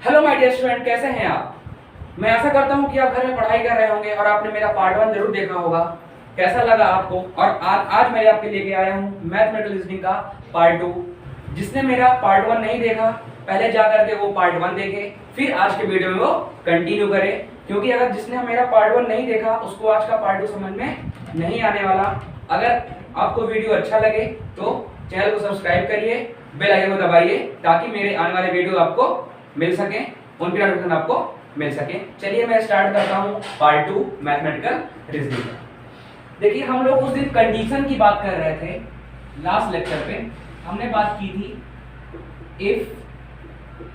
Hello my dear student, कैसे हैं आप। मैं आशा करता हूं कि आप घर में पढ़ाई कर रहे होंगे और आपने मेरा पार्ट 1 जरूर देखा होगा। कैसा लगा आपको। और आज मैं आपके लेके आया हूं मैथमेटिकल रीजनिंग का पार्ट 2। जिसने मेरा पार्ट 1 नहीं देखा, पहले जा करके वो पार्ट 1 देखे, फिर आज के वीडियो में वो कंटिन्यू करे। क्योंकि अगर जिसने मेरा पार्ट 1 नहीं देखा उसको आज का पार्ट 2 समझ में नहीं आने वाला। अगर आपको वीडियो अच्छा लगे तो चैनल को सब्सक्राइब करिए, बेल आइकन को दबाइए ताकि मेरे आने वाले वीडियो आपको मिल सके, उनके नोटिफिकेशन आपको मिल सके। चलिए मैं स्टार्ट करता हूं पार्ट 2 मैथमेटिकल रीजनिंग। देखिए, हम लोग उस दिन कंडीशन की बात कर रहे थे। लास्ट लेक्चर पे हमने बात की थी इफ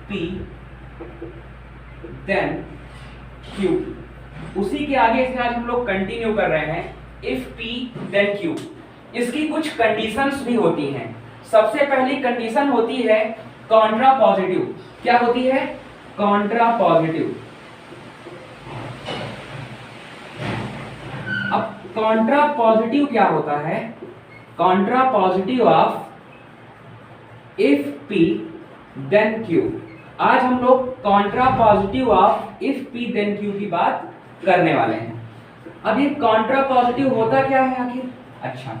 P देन Q। उसी के आगे से आज हम लोग कंटिन्यू कर रहे हैं इफ P देन Q। इसकी कुछ कंडीशंस भी होती हैं। सबसे पहली कंडीशन होती है कॉन्ट्रा पॉजिटिव। क्या होती है? Contrapositive. अब कॉन्ट्रा पॉजिटिव क्या होता है? Contrapositive of if P then Q। आज हम लोग contrapositive of if P then Q की बात करने वाले हैं। अब ये कॉन्ट्रा पॉजिटिव होता क्या है आखिर? अच्छा,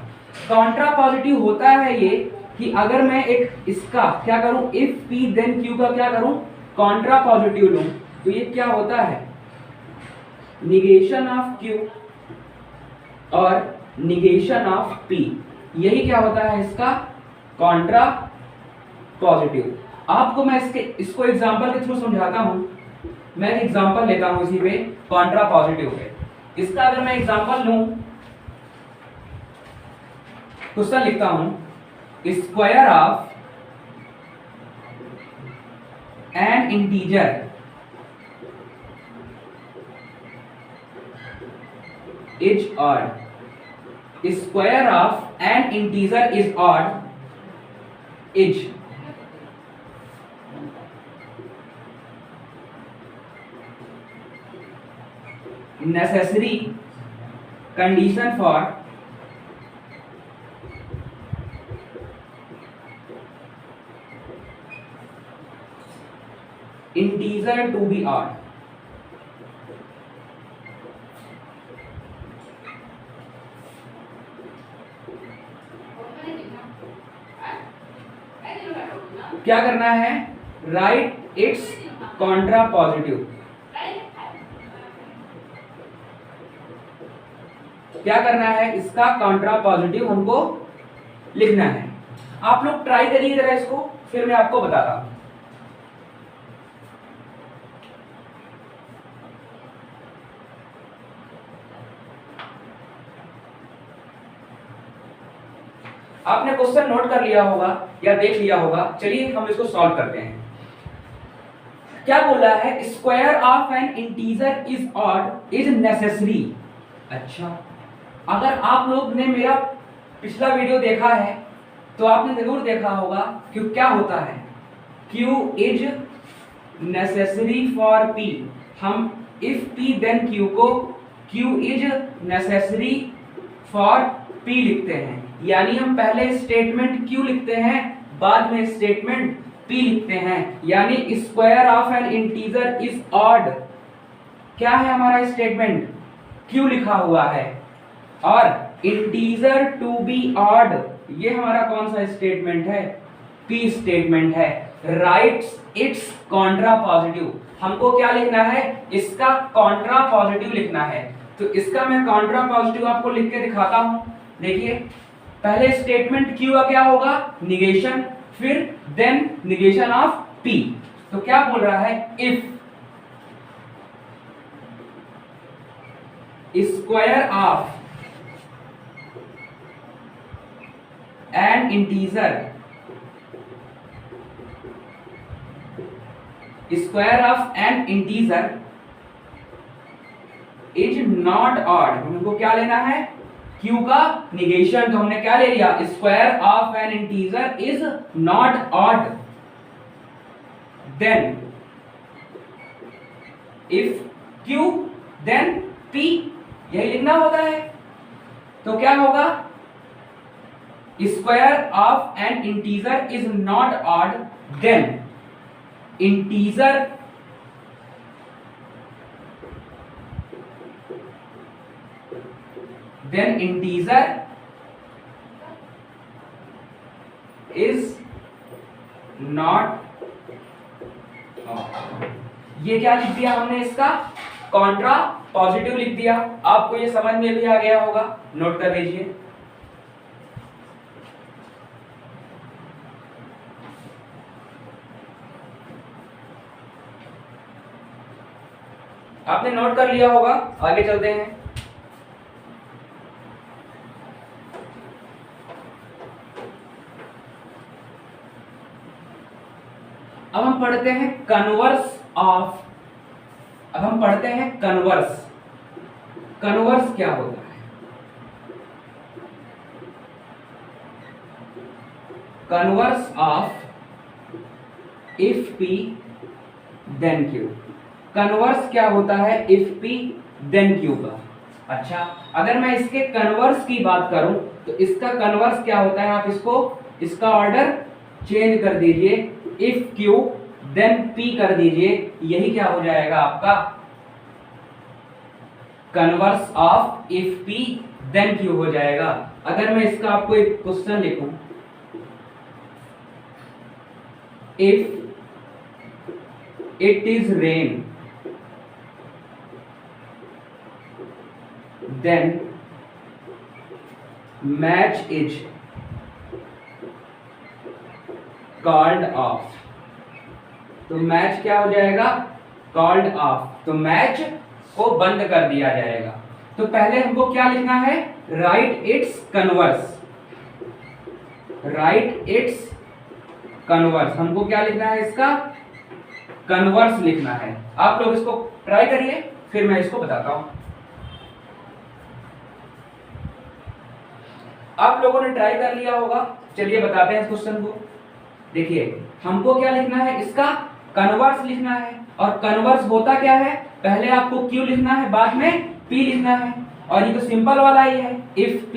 कॉन्ट्रा पॉजिटिव होता है ये कि अगर मैं एक इसका क्या करूं, इफ P देन Q का क्या करूं, कॉन्ट्रा पॉजिटिव लूं, तो ये क्या होता है? निगेशन ऑफ Q और निगेशन ऑफ P। यही क्या होता है इसका कॉन्ट्रा पॉजिटिव। आपको मैं इसको एग्जांपल के थ्रू समझाता हूं। मैं एक एग्जांपल लेता हूं इसी पे, कॉन्ट्रा पॉजिटिव पे। इसका अगर मैं एग्जांपल लूं, क्वेश्चन लिखता हूं, square of an integer is odd. Square of an integer is odd is necessary condition for integer to be odd। क्या करना है? Right it's Contra positive. क्या करना है? इसका कॉन्ट्रा पॉजिटिव हमको लिखना है। आप लोग ट्राई करिए जरा इसको, फिर मैं आपको बताता हूं। आपने क्वेश्चन नोट कर लिया होगा या देख लिया होगा। चलिए हम इसको सॉल्व करते हैं। क्या बोला है? Square of an integer is odd is necessary. अच्छा, अगर आप लोग ने मेरा पिछला वीडियो देखा है तो आपने जरूर देखा होगा कि क्या होता है, Q is necessary for P। हम इफ P देन Q को Q is necessary for P लिखते हैं। यानी हम पहले स्टेटमेंट Q लिखते हैं, बाद में स्टेटमेंट P लिखते हैं। यानी square of an integer is odd. क्या है हमारा स्टेटमेंट? Q लिखा हुआ है। और इंटीजर टू बी ऑड, ये हमारा कौन सा स्टेटमेंट है? P स्टेटमेंट है। Rights it's Contra positive. हमको क्या लिखना है? इसका कॉन्ट्रा पॉजिटिव लिखना है। तो इसका मैं कॉन्ट्रा पॉजिटिव आपको लिख के दिखाता हूं। देखिए, पहले स्टेटमेंट Q का क्या होगा? निगेशन, फिर देन निगेशन ऑफ P। तो क्या बोल रहा है? If square of an integer, square of an integer is not odd. हमको क्या लेना है? Q का निगेशन। तो हमने क्या ले लिया? Square of an integer is not odd. Then if Q then P, यही लिखना होता है। तो क्या होगा? Square of an integer is not odd, then integer then integer is not ये क्या लिख दिया हमने, इसका कॉन्ट्रा पॉजिटिव लिख दिया। आपको ये समझ में भी आ गया होगा, नोट कर लीजिए। आपने नोट कर लिया होगा, आगे चलते हैं। अब हम पढ़ते हैं कन्वर्स ऑफ। अब हम पढ़ते हैं कन्वर्स। कन्वर्स क्या होता है? Converse of if P then Q. Converse क्या होता है इफ पी देन क्यू का? अच्छा, अगर मैं इसके कन्वर्स की बात करूं तो इसका कन्वर्स क्या होता है, आप इसका ऑर्डर चेंज कर दीजिए, इफ क्यू देन पी कर दीजिए, यही क्या हो जाएगा आपका converse of if P then Q हो जाएगा। अगर मैं इसका आपको एक क्वेश्चन लिखूं, if it is rain then match is called off. तो मैच क्या हो जाएगा, कॉल्ड ऑफ, तो मैच को बंद कर दिया जाएगा। तो पहले हमको क्या लिखना है, right it's converse. Right it's converse, हमको क्या लिखना है, इसका कन्वर्स लिखना है। आप लोग इसको ट्राई करिए, फिर मैं इसको बताता हूं। आप लोगों ने ट्राई कर लिया होगा, चलिए बताते हैं इस क्वेश्चन को। देखिए, हमको क्या लिखना है, इसका कन्वर्स लिखना है। और कन्वर्स होता क्या है, पहले आपको Q लिखना है, बाद में P लिखना है। और ये तो सिंपल वाला ही है, इफ P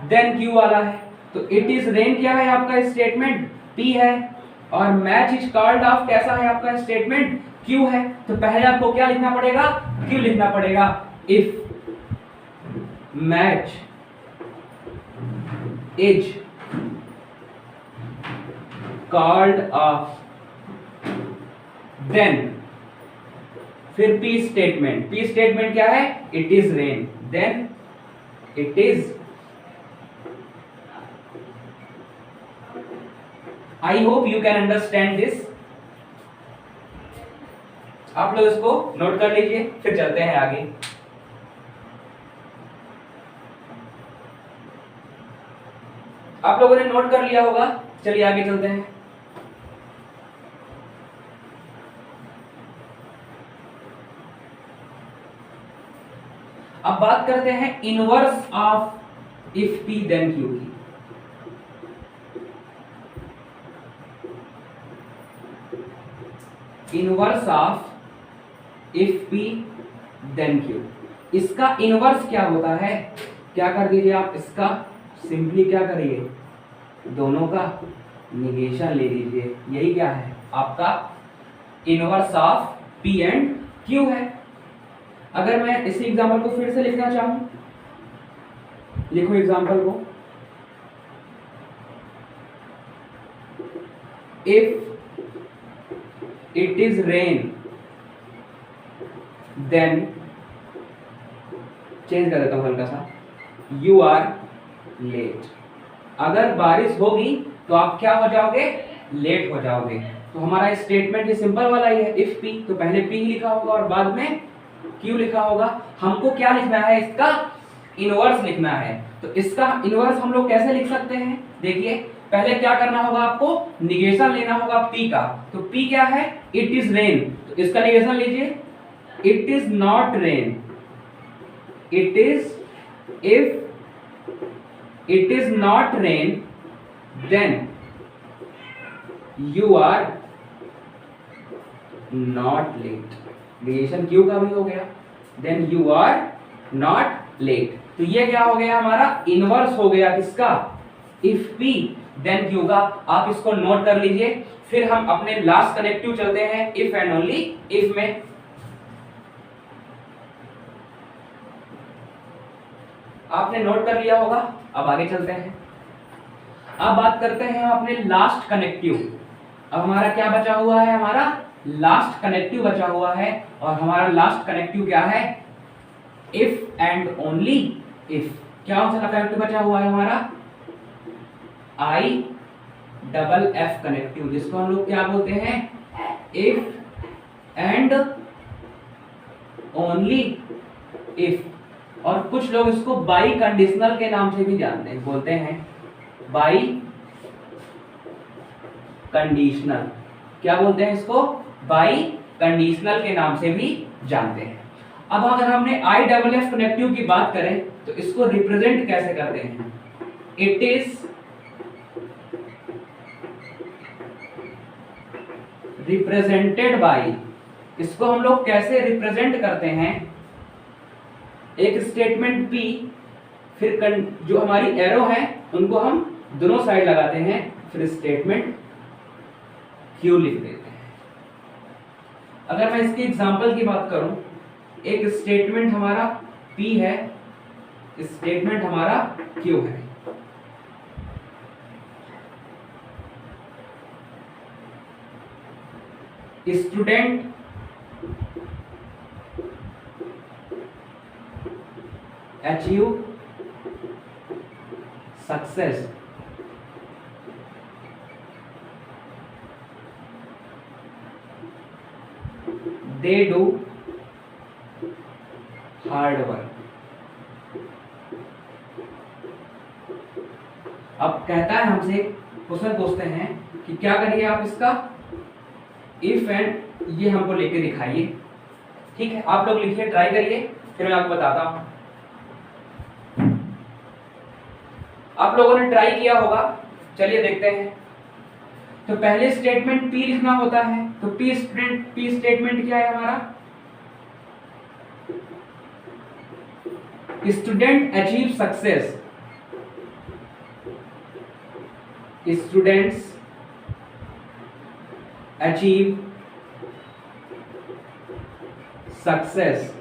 देन Q वाला है। तो इट इज रेन क्या है आपका स्टेटमेंट, P है। और मैच इज कॉल्ड ऑफ कैसा है आपका स्टेटमेंट, Q है। तो पहले आपको क्या लिखना पड़ेगा, Q लिखना पड़ेगा। If match is called off, then फिर P स्टेटमेंट। P स्टेटमेंट क्या है, it is rain, then it is. I hope you can understand this. आप लोग इसको नोट कर लीजिए, फिर चलते हैं आगे। आप लोगों ने नोट कर लिया होगा, चलिए आगे चलते हैं। अब बात करते हैं inverse of if P then Q की। Inverse of if P then Q, इसका इनवर्स क्या होता है, क्या कर दीजिए आप, इसका सिंपली क्या करिए, दोनों का निगेशन ले लीजिए, यही क्या है आपका inverse of P and Q है। अगर मैं इसी एग्जांपल को फिर से लिखना चाहूं, लिखो एग्जांपल को, if it is rain then, change कर देता हूं हल्का सा, यू आर लेट। अगर बारिश होगी तो आप क्या हो जाओगे, लेट हो जाओगे। तो हमारा स्टेटमेंट ये सिंपल वाला ही है, इफ पी, तो पहले पी लिखा होगा और बाद में क्यू लिखा होगा। हमको क्या लिखना है, इसका इनवर्स लिखना है। तो इसका इनवर्स हम लोग कैसे लिख सकते हैं, देखिए पहले क्या करना होगा, आपको निगेशन लेना होगा पी का। तो पी क्या है, इट इज रेन, तो इसका निगेशन लीजिए, it is not rain. It is, if it is not rain then you are not late। Negation Q का भी हो गया, then you are not late। तो ये क्या हो गया, हमारा इनवर्स हो गया किसका, if p then q का। आप इसको नोट कर लीजिए, फिर हम अपने लास्ट कनेक्टिव चलते हैं if and only if में। आपने नोट कर लिया होगा। अब आगे चलते हैं। अब बात करते हैं अपने लास्ट कनेक्टिव। अब हमारा क्या बचा हुआ है, हमारा लास्ट कनेक्टिव बचा हुआ है, और हमारा लास्ट कनेक्टिव क्या है, इफ एंड ओनली इफ। क्या कौन सा कनेक्टिव बचा हुआ है हमारा, आई डबल एफ कनेक्टिव, जिसको हम लोग क्या बोलते हैं, इफ एंड ओनली इफ। और कुछ लोग इसको बाई कंडीशनल के नाम से भी जानते हैं, बोलते हैं बाई कंडीशनल। क्या बोलते हैं इसको, बाई कंडीशनल के नाम से भी जानते हैं। अब अगर हमने आई डबल एफ कनेक्टिव की बात करें तो इसको रिप्रेजेंट कैसे करते हैं, इट इज रिप्रेजेंटेड बाई। इसको हम लोग कैसे रिप्रेजेंट करते हैं, एक स्टेटमेंट P, फिर जो हमारी एरो है उनको हम दोनों साइड लगाते हैं, फिर स्टेटमेंट Q लिख देते हैं। अगर मैं इसकी एग्जांपल की बात करूं, एक स्टेटमेंट हमारा P है, स्टेटमेंट हमारा Q है। Student achieve success, they do hard work. अब कहता है हमसे, क्वेश्चन पूछते हैं कि क्या करिए आप इसका इफ एंड ये हमको लेके दिखाइए। ठीक है, आप लोग लिखिए, ट्राई करिए, फिर मैं आपको बताता हूं। आप लोगों ने ट्राई किया होगा, चलिए देखते हैं। तो पहले स्टेटमेंट P लिखना होता है, तो P स्टेटमेंट क्या है हमारा, student achieve success, students achieve success,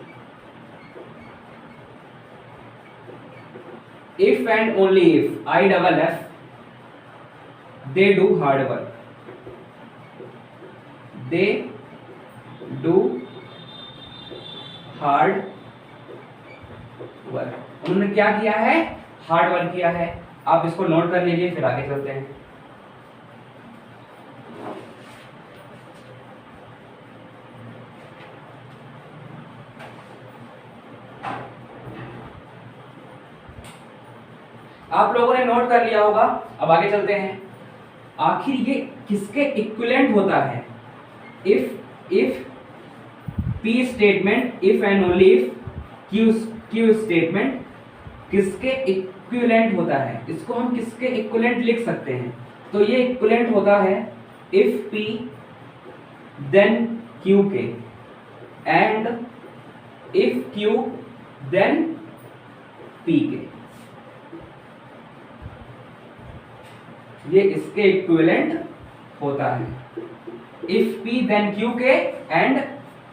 if and only if, I double F, they do hard work, they do hard work. उन्होंने क्या किया है, हार्ड वर्क किया है। आप इसको नोट कर लीजिए, फिर आगे चलते हैं। आप लोगों ने नोट कर लिया होगा, अब आगे चलते हैं। आखिर ये किसके इक्विवेलेंट होता है, if P statement, if and only if Q statement किसके इक्विवेलेंट होता है, इसको हम किसके इक्विवेलेंट लिख सकते हैं। तो ये इक्विवेलेंट होता है इफ P देन Q के, and if Q then P के। ये इसके इक्विवेलेंट होता है, इफ P देन Q के and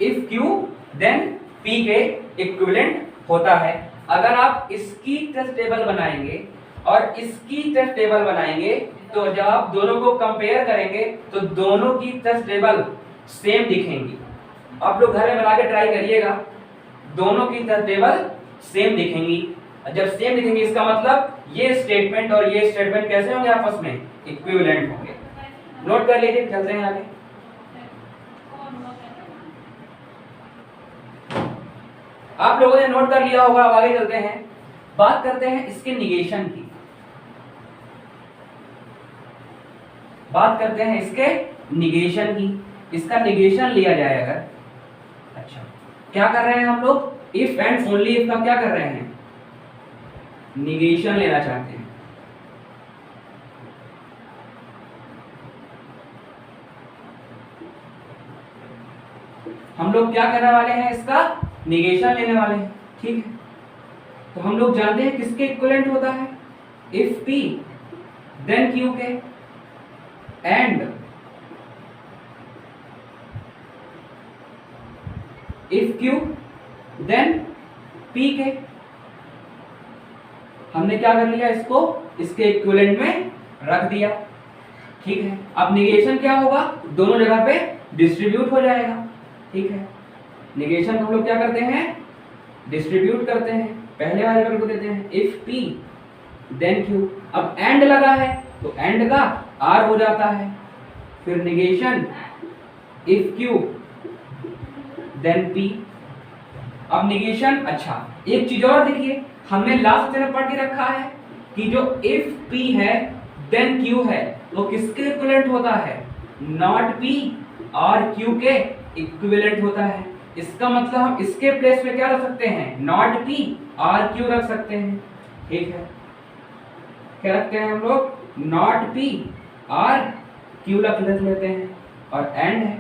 if Q then P के इक्विवेलेंट होता है। अगर आप इसकी टेस्ट टेबल बनाएंगे और इसकी टेस्ट टेबल बनाएंगे, तो जब आप दोनों को कंपेयर करेंगे तो दोनों की टेस्ट टेबल सेम दिखेंगी। आप लोग घर में बना के ट्राई करिएगा, दोनों की टेस्ट टेबल सेम दिखेंगी। जब सेम दिखेंगे इसका मतलब ये स्टेटमेंट और ये स्टेटमेंट कैसे होंगे, आपस में इक्विवेलेंट होंगे। नोट कर लीजिए, चलते हैं आगे। आप लोगों ने नोट कर लिया होगा, अब आगे चलते हैं। बात करते हैं इसके निगेशन की, बात करते हैं इसके निगेशन की। इसका निगेशन लिया जाए अगर, अच्छा क्या कर रहे हैं हम लोग, इफ एंड ओनली इफ का क्या कर रहे हैं, निगेशन लेना चाहते हैं। हम लोग क्या करने वाले हैं, इसका निगेशन लेने वाले हैं। ठीक है, तो हम लोग जानते हैं किसके इक्विवेलेंट होता है, इफ P देन Q के, and if Q then P के। हमने क्या कर लिया, इसको इसके इक्विवेलेंट में रख दिया। ठीक है, अब निगेशन क्या होगा, दोनों जगह पे डिस्ट्रीब्यूट हो जाएगा। ठीक है, निगेशन हम लोग क्या करते हैं, डिस्ट्रीब्यूट करते हैं। पहले वाले पर को देते हैं इफ P देन Q। अब एंड लगा है तो एंड का R हो जाता है। फिर negation if Q then P। अब निगेशन, अच्छा एक चीज और देखिए, हमने लास्ट में पढ़ के रखा है कि जो इफ P है देन Q है वो किसके इक्विवेलेंट होता है, नॉट P और Q के इक्विवेलेंट होता है। इसका मतलब हम इसके प्लेस में क्या रख सकते हैं, नॉट P और Q रख सकते हैं। ठीक है, क्या रखते हैं हम लोग, नॉट P और Q रख लेते हैं। और एंड है,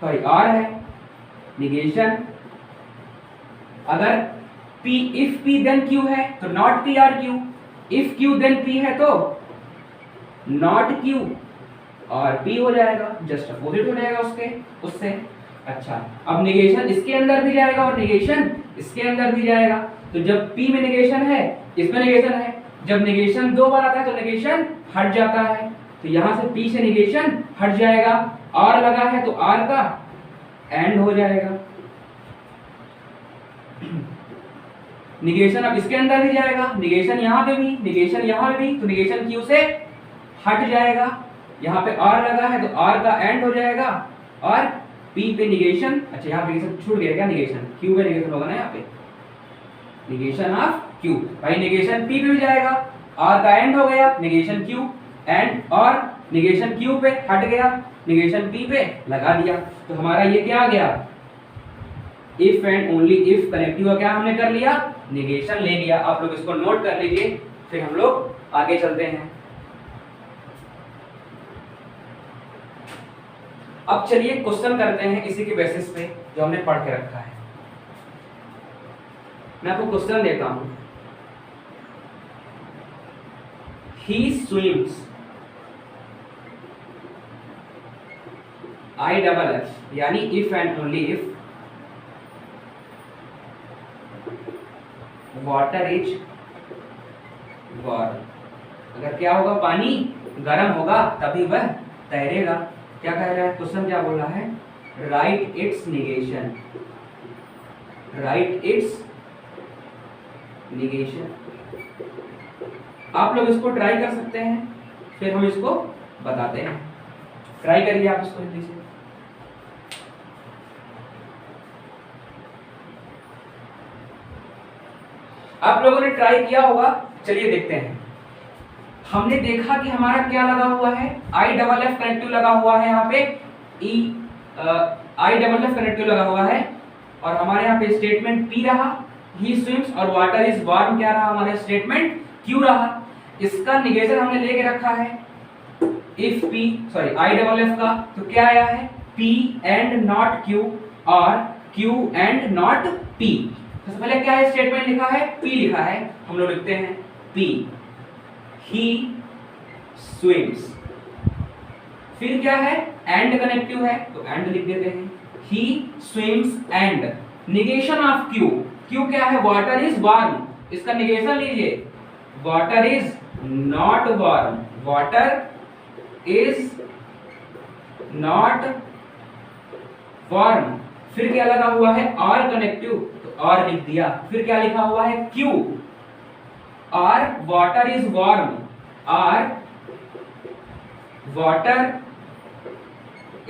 सॉरी R है, निगेशन अगर P if P then Q है तो नॉट P और Q, if Q then P है तो नॉट Q और P हो जाएगा, जस्ट अपोजिट हो जाएगा उससे। अच्छा, अब निगेशन इसके अंदर भी जाएगा और निगेशन इसके अंदर भी जाएगा। तो जब P में निगेशन है, इसमें निगेशन है, जब निगेशन दो बार आता है तो निगेशन हट जाता है। तो यहां से P से निगेशन हट जाएगा, R लगा है तो R का एंड हो जाएगा। निगेशन अब इसके अंदर भी जाएगा, निगेशन यहाँ पे भी, निगेशन यहाँ पे भी, तो निगेशन Q से हट जाएगा। यहाँ पे R लगा है तो R का एंड हो जाएगा और P पे निगेशन, अच्छा यहाँ पे निगेशन छूट गया क्या, निगेशन Q पे निगेशन होगा ना, यहाँ पे निगेशन ऑफ Q, भाई निगेशन P पे भी जाएगा, R का एंड हो गया, निगेशन Q एंड, और निगेशन Q पे हट गया, निगेशन P पे लगा दिया। तो हमारा ये क्या आ गया, if and only if connective का क्या हमने कर लिया, निगेशन ले लिया। आप लोग इसको नोट कर लीजिए, फिर हम लोग आगे चलते हैं। अब चलिए क्वेश्चन करते हैं इसी के बेसिस पे जो हमने पढ़ के रखा है। मैं आपको क्वेश्चन देता हूं, ही स्विम्स, IFF यानी if and only if water is warm, अगर क्या होगा, पानी गर्म होगा तभी वह तैरेगा। क्या कह रहा है क्वेश्चन, क्या बोल रहा है, right it's negation, right it's negation. आप लोग इसको ट्राई कर सकते हैं, फिर हम इसको बताते हैं। ट्राई करिए आप इसको जल्दी से। आप लोगों ने ट्राई किया होगा, चलिए देखते हैं। हमने देखा कि हमारा क्या लगा हुआ है, IFF कनेक्टिव लगा हुआ है, यहाँ पे IFF कनेक्टिव लगा हुआ है, और हमारे यहाँ पे स्टेटमेंट P रहा, ही स्विम्स, और वाटर इज वार्म क्या रहा, हमारा स्टेटमेंट Q रहा। इसका निगेशन हमने लेके रखा है इफ P, सॉरी IFF का, तो क्या आया है, P एंड नॉट Q और Q एंड नॉट P। सबसे पहले क्या है, स्टेटमेंट लिखा है, P लिखा है, हम लोग लिखते हैं P, he swims। फिर क्या है, एंड कनेक्टिव है तो एंड लिख देते हैं, he swims and negation of Q, Q क्या है, वाटर इज वार्म, इसका निगेशन लीजिए, water is not warm, water is not warm. फिर क्या लगा हुआ है, R कनेक्टिव, तो R लिख दिया। फिर क्या लिखा हुआ है, Q, R water is warm, R water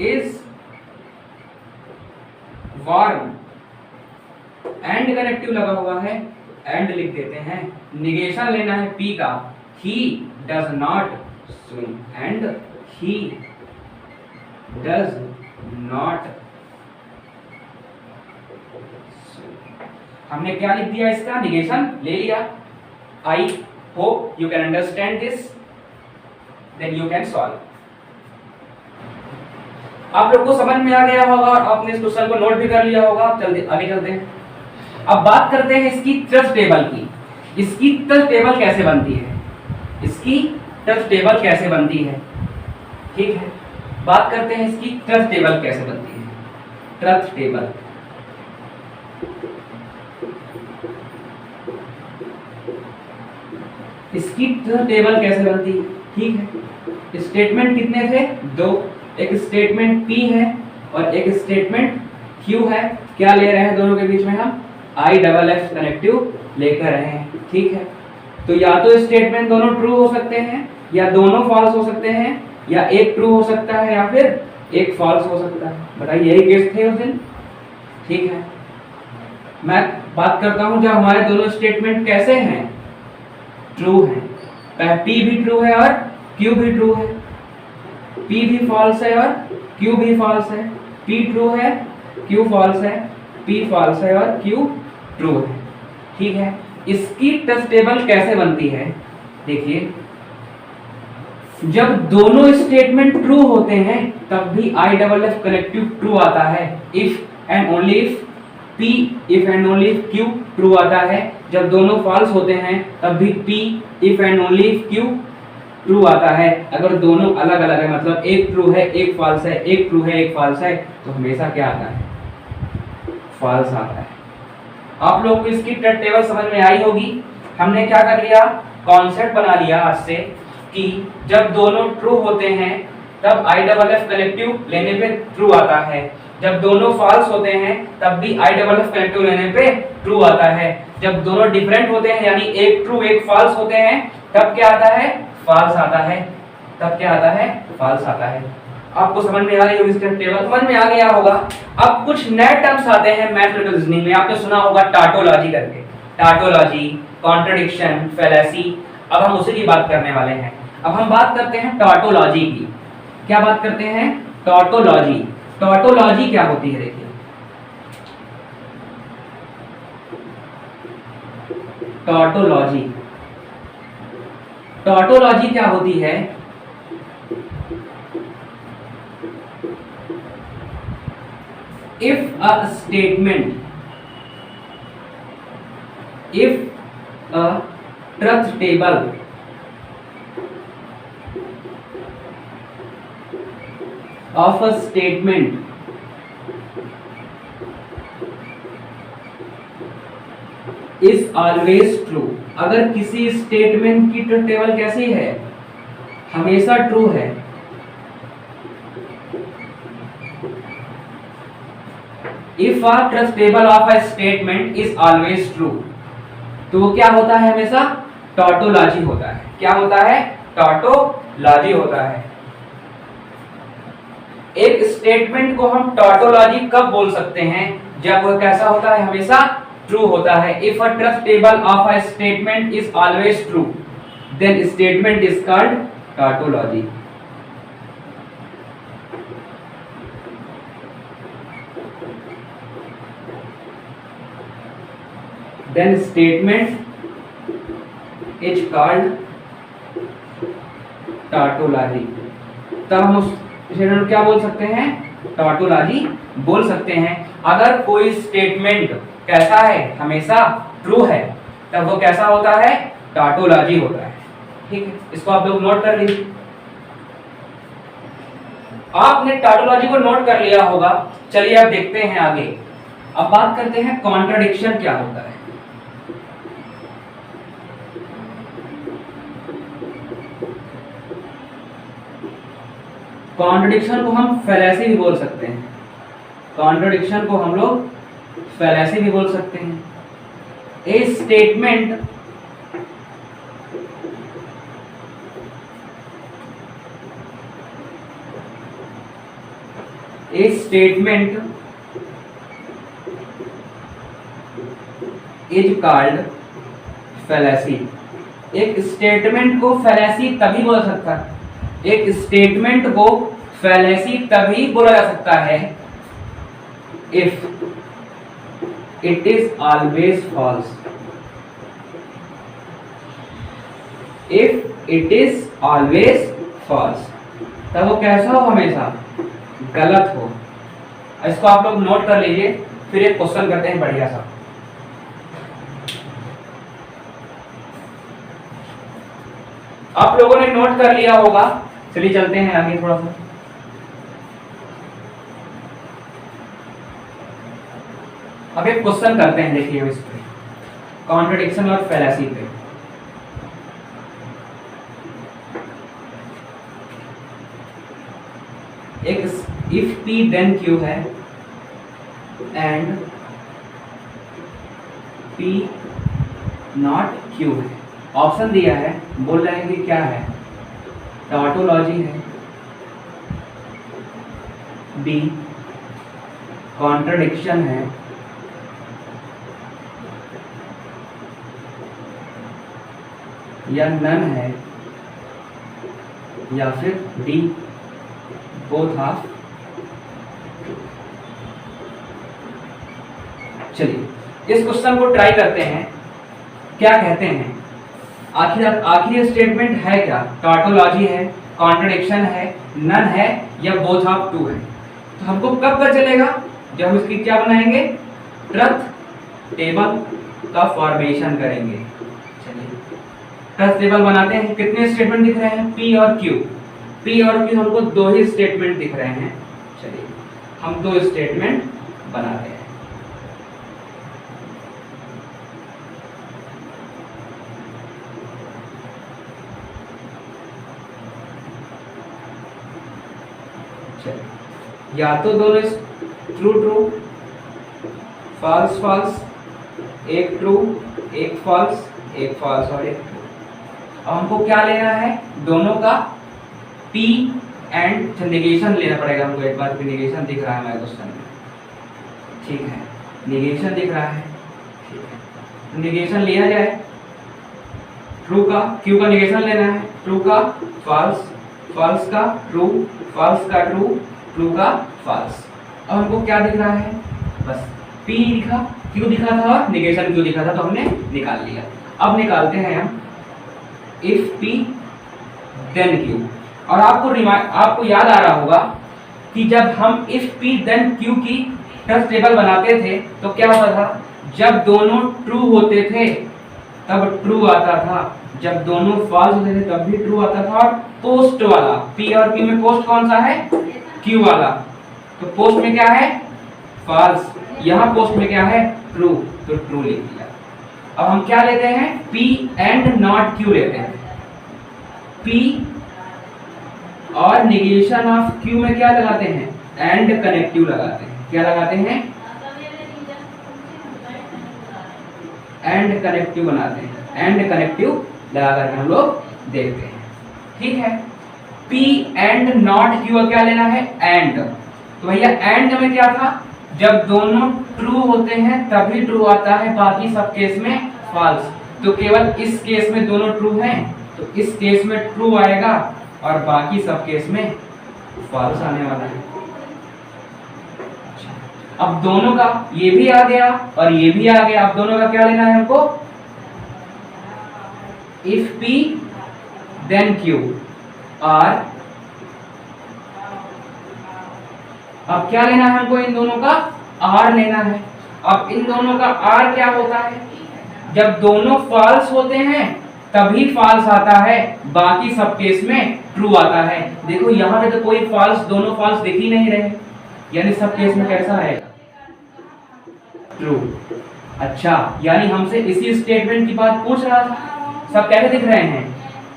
is warm, and connective लगा हुआ है, एंड लिख देते हैं। निगेशन लेना है P का, he does not swim and he does not swim। हमने क्या लिख दिया, इसका निगेशन ले लिया। I hope you can understand this, then you can solve। आप लोग को समझ में आ गया होगा और आपने इस क्वेश्चन को नोट भी कर लिया होगा। अब चलते आगे चलते हैं। अब बात करते हैं इसकी ट्रस्ट टेबल की। इसकी ट्रस्ट टेबल कैसे बनती है, इसकी ट्रस्ट टेबल कैसे बनती है, ठीक है। बात करते हैं इसकी ट्रस्ट टेबल कैसे बनती है। ट्रस्ट टेबल, इसकी टेबल कैसे बनती है? ठीक है, स्टेटमेंट कितने थे? दो, एक स्टेटमेंट P है और एक स्टेटमेंट Q है। क्या ले रहे हैं दोनों के बीच में हम? IFF कनेक्टिव लेकर रहे हैं। ठीक है, तो या तो स्टेटमेंट दोनों ट्रू हो सकते हैं या दोनों फॉल्स हो सकते हैं या एक ट्रू हो सकता है या फिर एक फॉल्स हो सकता है। बताइए, यही केस थे उस दिन। ठीक है, मैं बात करता हूं जब हमारे दोनों स्टेटमेंट कैसे हैं? ट्रू हैं। P भी ट्रू है और Q भी ट्रू है। P भी फॉल्स है और Q भी फॉल्स है। P ट्रू है, Q फॉल्स है, P फॉल्स है और Q ट्रू है। ठीक है, इसकी ट्रस्ट टेबल कैसे बनती है? देखिए, जब दोनों स्टेटमेंट ट्रू होते हैं तब भी IFF कनेक्टिव ट्रू आता है। If and only if P, if and only if Q true आता है। जब दोनों फॉल्स होते हैं तब भी P, if and only if Q true आता है। अगर दोनों अलग अलग है, मतलब एक ट्रू है एक फॉल्स है, एक ट्रू है एक फॉल्स है, तो हमेशा क्या आता है? फॉल्स आता है। आप लोग को इसकी ट्रस्ट टेबल समझ में आई होगी। हमने क्या कर लिया? कॉन्सेप्ट बना लिया आज से कि जब दोनों ट्रू होते हैं तब IFF कनेक्टिव लेने पे ट्रू आता है। जब दोनों फॉल्स होते हैं तब भी IFF कनेक्टिव लेने पे ट्रू आता है। जब दोनों डिफरेंट होते हैं यानी एक ट्रू एक फॉल्स होते हैं तब क्या आता है? फॉल्स आता है। तब क्या आता है? फॉल्स आता है। आपको समझ में आ रही होगी इसका टेबल? समझ में आ गया होगा। अब कुछ नए टर्म्स आते हैं मैथमेटिकल रीजनिंग में। आपने सुना होगा टाटोलॉजी करके। टाटोलॉजी, कॉन्ट्रडिक्शन, फैलेसी। अब हम उसी की बात करने वाले हैं। अब हम बात करते हैं टॉटोलॉजी की। क्या बात करते हैं? टॉटोलॉजी। टॉटोलॉजी क्या होती है? देखिए, टॉटोलॉजी, टॉटोलॉजी क्या होती है? If a statement, if a truth table of a statement is always true, अगर किसी स्टेटमेंट की ट्रुथ टेबल कैसी है? हमेशा ट्रू है। If a trust table of a statement is always true, तो वो क्या होता है? हमेशा टॉटोलॉजी होता है। क्या होता है? टॉटोलॉजी होता है। एक स्टेटमेंट को हम टॉटोलॉजी कब बोल सकते हैं? जब वो कैसा होता है? हमेशा ट्रू होता है। If a trust table of a statement is always true, then statement is called tautology. Then statement is called tautology. तब हम उस स्टेटमेंट क्या बोल सकते हैं? टॉटोलॉजी बोल सकते हैं। अगर कोई स्टेटमेंट कैसा है? हमेशा ट्रू है, तब वो कैसा होता है? टॉटोलॉजी होता है। ठीक है, इसको आप लोग नोट कर लीजिए। आपने टॉटोलॉजी को नोट कर लिया होगा। चलिए अब देखते हैं आगे। अब बात करते हैं कॉन्ट्रडिक्शन क्या होता है। कॉन्ट्रडिक्शन को हम फैलेसी भी बोल सकते हैं। कॉन्ट्रडिक्शन को हम लोग फैलेसी भी बोल सकते हैं। ए स्टेटमेंट इज कॉल्ड फैलेसी। एक स्टेटमेंट को फैलेसी तभी बोल सकता है, एक स्टेटमेंट को फैलेसी तभी बोला जा सकता है if it is always false. If it is always false, तब वो कैसा हो? हमेशा गलत हो। इसको आप लोग नोट कर लीजिए। फिर एक क्वेश्चन करते हैं बढ़िया सा। आप लोगों ने नोट कर लिया होगा। चलिए चलते हैं आगे थोड़ा सा। अब एक क्वेश्चन करते हैं, देखिए इस पे, कॉन्ट्रडिक्शन और फैलेसी पे। इफ P देन Q है एंड P नॉट Q है। ऑप्शन दिया है, बोल रहे हैं कि क्या है, टॉटोलॉजी है, बी कॉन्ट्रडिक्शन है, या नन है, या फिर डी बोथ हाफ। चलिए इस क्वेश्चन को ट्राई करते हैं, क्या कहते हैं। आखिर स्टेटमेंट है क्या, टॉटोलॉजी है, कॉन्ट्रडिक्शन है, नन है, या बोथ हाफ ट्रू है। तो हमको कब पता चलेगा, जब हम इसकी क्या बनाएंगे, ट्रुथ टेबल का फॉर्मेशन करेंगे। चलिए ट्रुथ टेबल बनाते हैं। कितने स्टेटमेंट दिख रहे हैं, P और Q। P और Q हमको दो ही स्टेटमेंट दिख रहे हैं। चलिए हम दो स्टेटमेंट बनाते हैं। या तो दोनों ट्रू ट्रू, फॉल्स फॉल्स, एक ट्रू एक फॉल्स, एक फॉल्स और एक ट्रू। अब हमको क्या लेना है, दोनों का P एंड निगेशन लेना पड़ेगा हमको। एक बार निगेशन दिख रहा है हमारे क्वेश्चन में, ठीक है, निगेशन दिख रहा है, ठीक है। निगेशन लिया जाए, ट्रू का Q का निगेशन लेना है, ट्रू का फॉल्स, फॉल्स का ट्रू, फॉल्स का ट्रू, ट्रू का फॉल्स। अब हमको क्या दिख रहा है, बस P दिखा, Q दिखा था और निगेशन Q दिखा था, तो हमने निकाल लिया। अब निकालते हैं हम इफ P देन Q। और आपको याद आ रहा होगा कि जब हम इफ P देन Q की ट्रुथ टेबल बनाते थे तो क्या होता था, जब दोनों ट्रू होते थे तब ट्रू आता था, जब दोनों फॉल्स होते थे तब भी ट्रू आता था। और पोस्ट वाला P और Q में पोस्ट कौन सा है, Q वाला, तो पोस्ट में क्या है, फॉल्स, यहाँ पोस्ट में क्या है, ट्रू, तो ट्रू लिख दिया। अब हम क्या लेते हैं, P एंड नॉट Q लेते हैं। P और निगेशन ऑफ Q में क्या लगाते हैं, एंड कनेक्टिव लगाते हैं। क्या लगाते हैं, एंड कनेक्टिव बनाते हैं। एंड कनेक्टिव लगा करके हम लोग देखते हैं, ठीक है। P एंड नॉट Q क्या लेना है, एंड। तो भैया एंड में क्या था, जब दोनों ट्रू होते हैं तभी ट्रू आता है, बाकी सब केस में फॉल्स। तो केवल इस केस में दोनों ट्रू हैं तो इस केस में ट्रू आएगा और बाकी सब केस में फॉल्स आने वाला है। अब दोनों का ये भी आ गया और ये भी आ गया। अब दोनों का क्या लेना है हमको, इफ P देन Q। और अब क्या लेना है हमको, इन दोनों का R लेना है। अब इन दोनों का R क्या होता है, जब दोनों फॉल्स होते हैं तभी फॉल्स आता है, बाकी सब केस में ट्रू आता है। देखो यहाँ पे तो कोई फॉल्स, दोनों फॉल्स दिख ही नहीं रहे, यानी सब केस में कैसा आएगा, ट्रू। अच्छा, यानी हमसे इसी स्टेटमेंट की बात पूछ रहा था। सब कैसे दिख रहे हैं,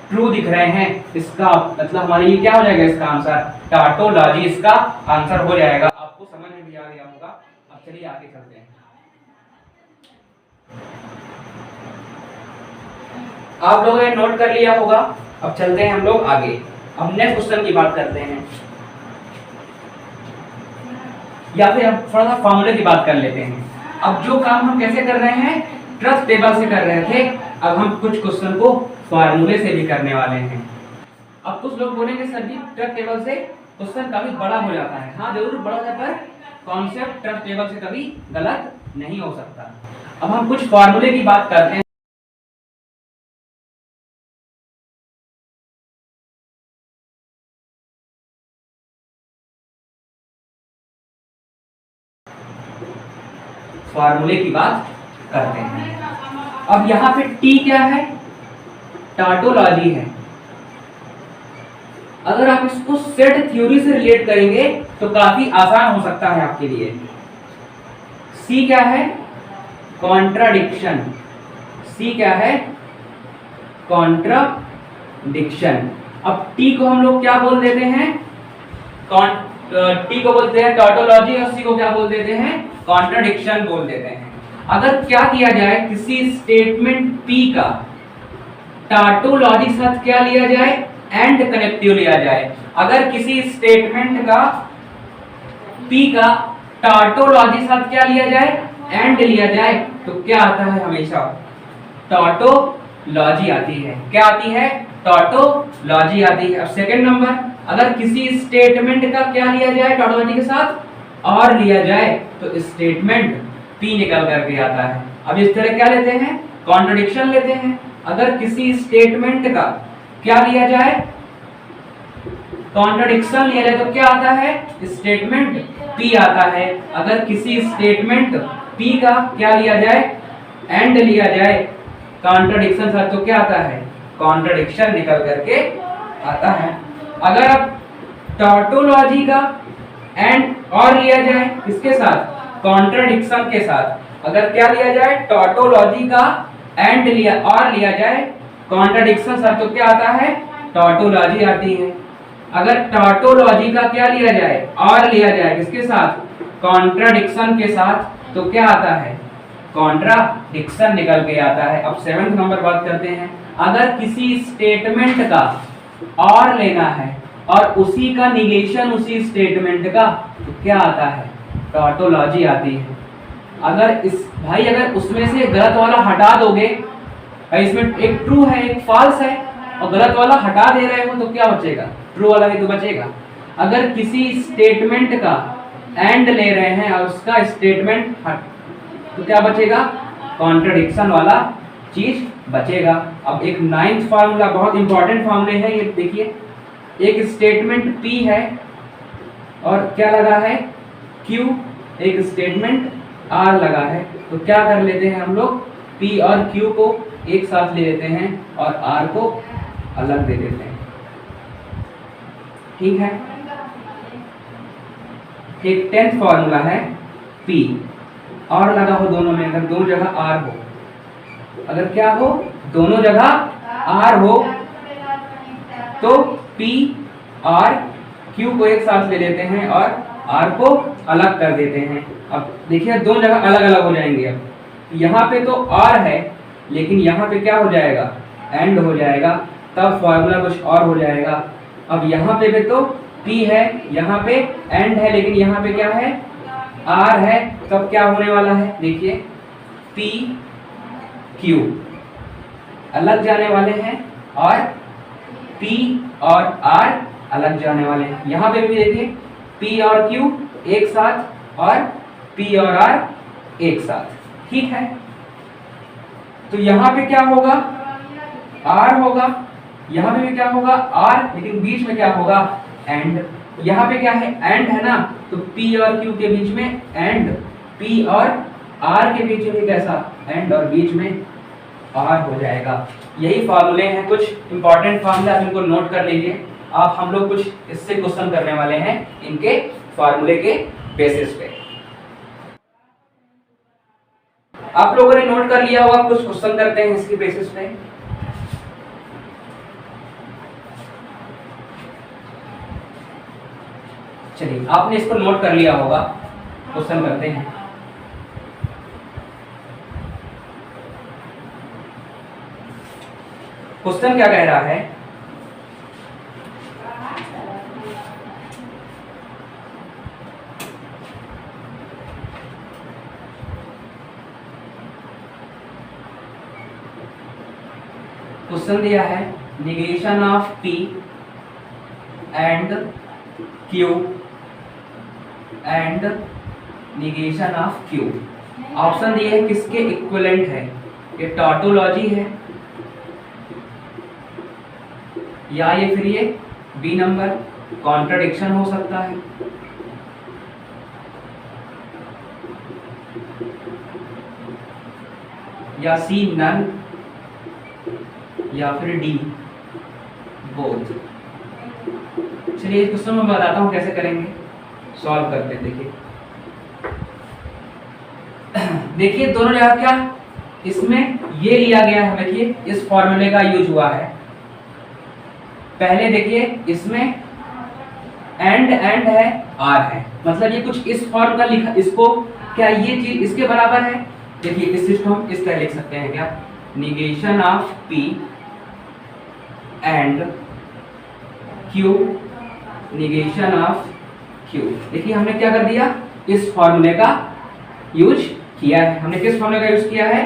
ट्रू दिख रहे हैं। इसका मतलब हमारे ये क्या हो जाएगा, इसका आंसर टॉटोलॉजी इसका आंसर हो जाएगा। आपको समझ में भी आ गया होगा। अब चलिए आगे चलते हैं। आप लोगों ने नोट कर लिया होगा। अब चलते हैं हम लोग आगे। अब नेक्स्ट क्वेश्चन की बात करते हैं, या फिर हम थोड़ा सा फॉर्मूले की बात कर लेते हैं। अब जो काम हम कैसे कर रहे हैं, ट्रुथ टेबल से कर रहे थे, अब हम कुछ क्वेश्चन को फॉर्मूले से भी करने वाले हैं। अब कुछ लोग बोलेंगे सर जी ट्रुथ टेबल से क्वेश्चन काफी बड़ा हो जाता है। हाँ जरूर बड़ा है, पर कॉन्सेप्ट ट्रुथ टेबल से कभी गलत नहीं हो सकता। अब हम कुछ फॉर्मूले की बात करते हैं। फॉर्मूले की बात करते हैं। अब यहाँ पे T क्या है, टॉटोलॉजी है। अगर आप इसको सेट थ्योरी से रिलेट करेंगे तो काफी आसान हो सकता है आपके लिए। C क्या है, कॉन्ट्राडिक्शन। C क्या है, कॉन्ट्राडिक्शन। अब T को हम लोग क्या बोल देते हैं, टी को बोलते हैं टॉटोलॉजी और सी को क्या बोल देते हैं, कॉन्ट्रडिक्शन बोल देते हैं। अगर क्या किया जाए, किसी स्टेटमेंट पी का टाटोलॉजी के साथ क्या लिया जाए, एंड कनेक्टिव लिया जाए। अगर किसी स्टेटमेंट का पी का टाटोलॉजी के साथ क्या लिया जाए, एंड लिया जाए, तो क्या आता है, हमेशा टॉटोलॉजी आती है। क्या आती है, टॉटोलॉजी आती है। अब सेकंड नंबर, अगर किसी स्टेटमेंट का क्या लिया जाए टॉटोलॉजी के साथ, और लिया जाए, तो स्टेटमेंट पी निकल करके आता है। अब इस तरह क्या लेते हैं, कॉन्ट्रडिक्शन लेते हैं। अगर किसी स्टेटमेंट का क्या लिया जाए, कॉन्ट्रडिक्शन लिया जाए, तो क्या आता है, स्टेटमेंट पी आता है। अगर किसी स्टेटमेंट पी का क्या लिया जाए, एंड लिया जाए कॉन्ट्रडिक्शन साथ, तो क्या आता है, कॉन्ट्रडिक्शन निकल करके आता है। अगर अब टॉटोलॉजी का एंड और लिया जाए, किसके साथ, कॉन्ट्रडिक्शन के साथ। अगर क्या लिया जाए, टॉटोलॉजी का एंड लिया और लिया जाए कॉन्ट्रडिक्शन साथ, तो क्या आता है, टॉटोलॉजी आती है। अगर टॉटोलॉजी का क्या लिया जाए, और लिया जाए किसके साथ, कॉन्ट्रडिक्शन के साथ, तो क्या आता है, कॉन्ट्राडिक्शन निकल के आता है। अब सेवेंथ नंबर बात करते हैं। अगर किसी स्टेटमेंट का और लेना है और उसी का निगेशन उसी स्टेटमेंट का, तो क्या आता है, टॉटोलॉजी आती है। अगर इस भाई अगर उसमें से गलत वाला हटा दोगे, भाई इसमें एक ट्रू है एक फॉल्स है, और गलत वाला हटा दे रहे हो, तो क्या बचेगा, ट्रू वाला ही तो बचेगा। अगर किसी स्टेटमेंट का एंड ले रहे हैं और उसका स्टेटमेंट हट, तो क्या बचेगा, कॉन्ट्रडिक्शन वाला चीज बचेगा। अब एक नाइन्थ फार्मूला, बहुत इंपॉर्टेंट फार्मूले है ये, देखिए। एक स्टेटमेंट पी है और क्या लगा है, क्यू, एक स्टेटमेंट आर लगा है, तो क्या कर लेते हैं हम लोग, पी और क्यू को एक साथ ले लेते हैं और आर को अलग दे देते हैं। ठीक है। एक 10th फॉर्मूला है, पी और लगा हो दोनों में, अगर दोनों जगह आर हो, अगर क्या हो, दोनों जगह आर हो, तो पी और क्यू को एक साथ ले लेते हैं और आर को अलग कर देते हैं। अब देखिए दोनों जगह अलग अलग हो जाएंगे। अब यहाँ पे तो आर है, लेकिन यहाँ पे क्या हो जाएगा, एंड हो जाएगा, तब फॉर्मूला कुछ और हो जाएगा। अब यहाँ पे तो पी है, यहाँ पे एंड है, लेकिन यहाँ पे क्या है, आर है, तब क्या होने वाला है, देखिए पी क्यू अलग जाने वाले हैं और पी और आर अलग जाने वाले हैं। यहाँ पे भी देखिए पी और क्यू एक साथ और पी और आर एक साथ। ठीक है, तो यहाँ पे क्या होगा, आर होगा, यहाँ पे भी क्या होगा, आर, लेकिन बीच में क्या होगा, एंड। यहाँ पे क्या है, एंड है ना, तो पी और क्यू के बीच में एंड, पी और आर के बीच में कैसा, एंड, और बीच में आर हो जाएगा। यही फार्मूले हैं, कुछ इंपॉर्टेंट फार्मूले, आप इनको नोट कर लीजिए। आप हम लोग कुछ इससे क्वेश्चन करने वाले हैं इनके फार्मूले के बेसिस पे। आप लोगों ने नोट कर लिया होगा, कुछ क्वेश्चन करते हैं इसके बेसिस पे। चलिए, आपने इसको नोट कर लिया होगा, क्वेश्चन करते हैं। क्वेश्चन क्या कह रहा है, क्वेश्चन दिया है negation of P and Q and negation of Q. Option दिए है किसके इक्विवेलेंट है, ये टॉटोलॉजी है या ये फिर ये बी नंबर कॉन्ट्रडिक्शन हो सकता है, या सी नन, या फिर डी बोथ। चलिए इस क्वेश्चन में बताता हूं कैसे करेंगे, सॉल्व करते हैं। देखिए दोनों जगह क्या, इसमें ये लिया गया है, देखिए इस फॉर्मूले का यूज हुआ है। पहले देखिए इसमें एंड है आर है, मतलब ये कुछ इस फॉर्म का लिखा, इसको क्या ये चीज इसके बराबर है? देखिए इस चीज को हम इस तरह लिख सकते हैं क्या, negation of P and Q, negation of Q. देखिए हमने क्या कर दिया, इस फॉर्मूले का यूज किया है। हमने किस फॉर्मूले का यूज किया है?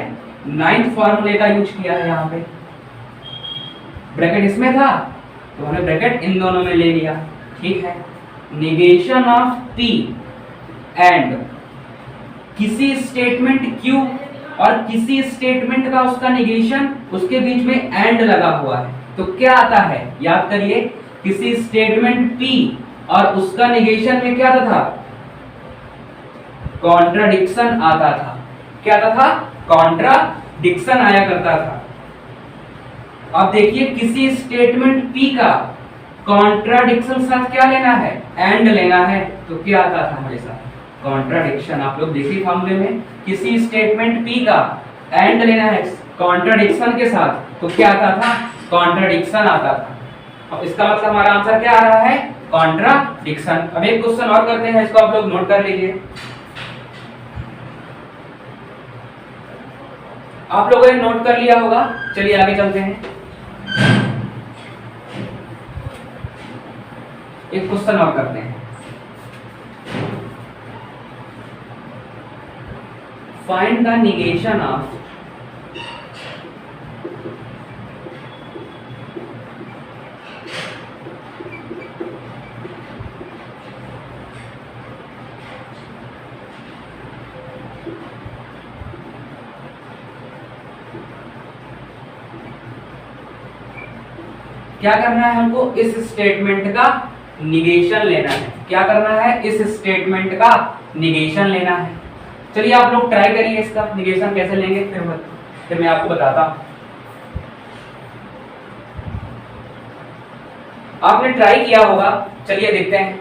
9th फॉर्मूले का यूज किया है। यहाँ पे ब्रैकेट इसमें था तो हमने ब्रैकेट इन दोनों में ले लिया, ठीक है। निगेशन ऑफ पी एंड किसी स्टेटमेंट क्यू और किसी स्टेटमेंट का उसका निगेशन, उसके बीच में एंड लगा हुआ है तो क्या आता है? याद करिए, किसी स्टेटमेंट पी और उसका निगेशन में क्या आता था? कॉन्ट्राडिक्शन आता था। क्या आता था? कॉन्ट्राडिक्शन आया करता था। अब देखिए किसी स्टेटमेंट पी का कॉन्ट्राडिक्शन साथ क्या लेना है? एंड लेना है, तो क्या आता था हमेशा? कॉन्ट्राडिक्शन। आप लोग देखिए फॉर्मूले में, किसी स्टेटमेंट पी का एंड लेना है कॉन्ट्राडिक्शन के साथ, तो क्या आता था? कॉन्ट्राडिक्शन आता था। अब इसका मतलब हमारा आंसर क्या आ रहा है? कॉन्ट्राडिक्शन। अब एक क्वेश्चन और करते हैं, इसको आप लोग नोट कर लीजिए। आप लोगों ने नोट कर लिया होगा, चलिए आगे चलते हैं। एक क्वेश्चन और करते हैं। फाइंड द निगेशन ऑफ क्या करना है हमको? इस स्टेटमेंट का निगेशन लेना है। क्या करना है? इस स्टेटमेंट का निगेशन लेना है। चलिए आप लोग ट्राई करिए इसका निगेशन कैसे लेंगे, फिर मैं आपको बताता हूं। आपने ट्राई किया होगा, चलिए देखते हैं।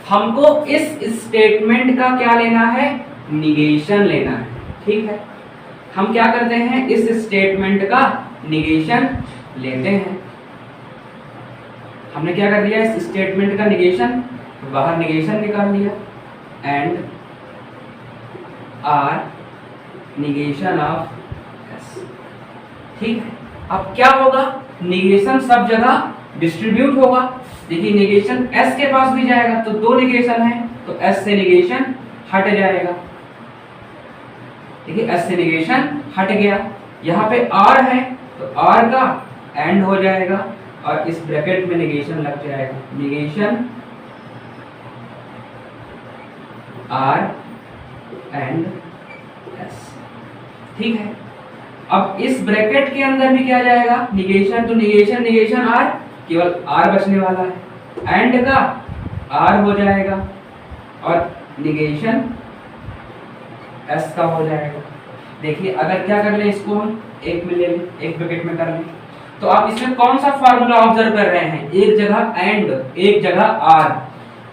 हमको इस स्टेटमेंट का क्या लेना है? निगेशन लेना है, ठीक है। हम क्या करते हैं? इस स्टेटमेंट का निगेशन लेते हैं। हमने क्या कर दिया? इस स्टेटमेंट का निगेशन, बाहर निगेशन निकाल लिया, and R negation of S, ठीक है। अब क्या होगा? निगेशन सब जगह डिस्ट्रीब्यूट होगा। देखिए निगेशन एस के पास भी जाएगा, तो दो निगेशन है तो एस से निगेशन हट जाएगा। देखिए एस से निगेशन हट गया। यहाँ पे आर है तो आर का एंड हो जाएगा और इस ब्रैकेट में निगेशन लग जाएगा, निगेशन आर एंड एस, ठीक है। अब इस ब्रैकेट के अंदर भी क्या जाएगा? निगेशन, तो निगेशन निगेशन आर, केवल आर बचने वाला है, एंड का आर हो जाएगा और निगेशन एस का हो जाएगा। देखिए अगर क्या कर लें, इसको हम एक में ले लें, एक ब्रैकेट में कर लें, तो आप इसमें कौन सा फार्मूला ऑब्जर्व कर रहे हैं? एक जगह एंड, एक जगह आर,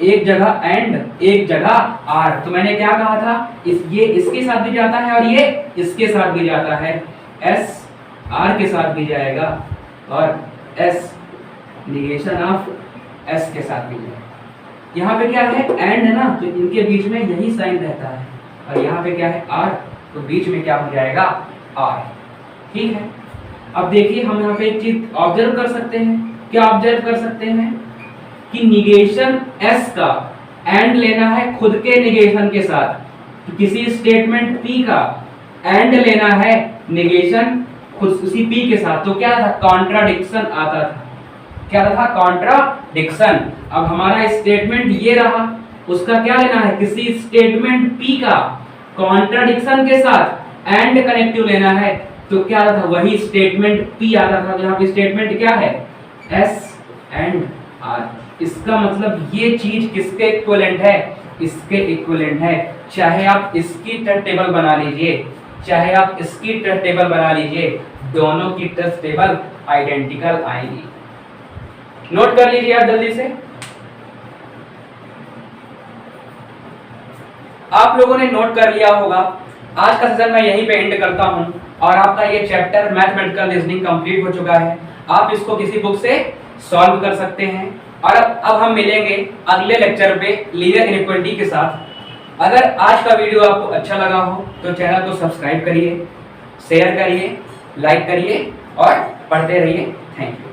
एक जगह एंड, एक जगह आर। तो मैंने क्या कहा था? ये इसके साथ भी जाता है और ये इसके साथ भी जाता है, एस आर के साथ भी जाएगा और एस निगेशन ऑफ एस के साथ भी जाएगा। यहाँ पे क्या है? एंड है ना, तो इनके बीच में यही साइन रहता है, और यहाँ पे क्या है? आर, तो बीच में क्या हो जाएगा? आर, ठीक है। अब देखिए हम यहाँ पे एक चीज ऑब्जर्व कर सकते हैं। क्या ऑब्जर्व कर सकते हैं? कि निगेशन एस का एंड लेना है खुद के निगेशन के साथ, तो किसी स्टेटमेंट पी का एंड लेना है निगेशन खुद उसी पी के साथ, तो क्या था? कॉन्ट्राडिक्शन आता था। क्या था? कॉन्ट्राडिक्शन। अब हमारा स्टेटमेंट ये रहा, उसका क्या लेना है? किसी स्टेटमेंट पी का कॉन्ट्राडिक्शन के साथ एंड कनेक्टिव लेना है, तो क्या था? वही स्टेटमेंट पी आता था। यहाँ पे स्टेटमेंट क्या है? S and R. इसका मतलब ये चीज किसके इक्विवेलेंट है? इसके इक्विवेलेंट है। चाहे आप इसकी ट्रुथ टेबल बना लीजिए, चाहे आप इसकी ट्रुथ टेबल बना लीजिए, दोनों की ट्रुथ टेबल आइडेंटिकल आएगी। नोट कर लीजिए आप जल्दी से। आप लोगों ने नोट कर लिया होगा। आज का सेशन मैं यहीं पे एंड करता हूं और आपका ये चैप्टर मैथमेटिकल रीजनिंग कंप्लीट हो चुका है। आप इसको किसी बुक से सॉल्व कर सकते हैं। और अब हम मिलेंगे अगले लेक्चर पे लीनियर इनइक्वालिटी के साथ। अगर आज का वीडियो आपको अच्छा लगा हो तो चैनल को सब्सक्राइब करिए, शेयर करिए, लाइक करिए और पढ़ते रहिए। Thank you.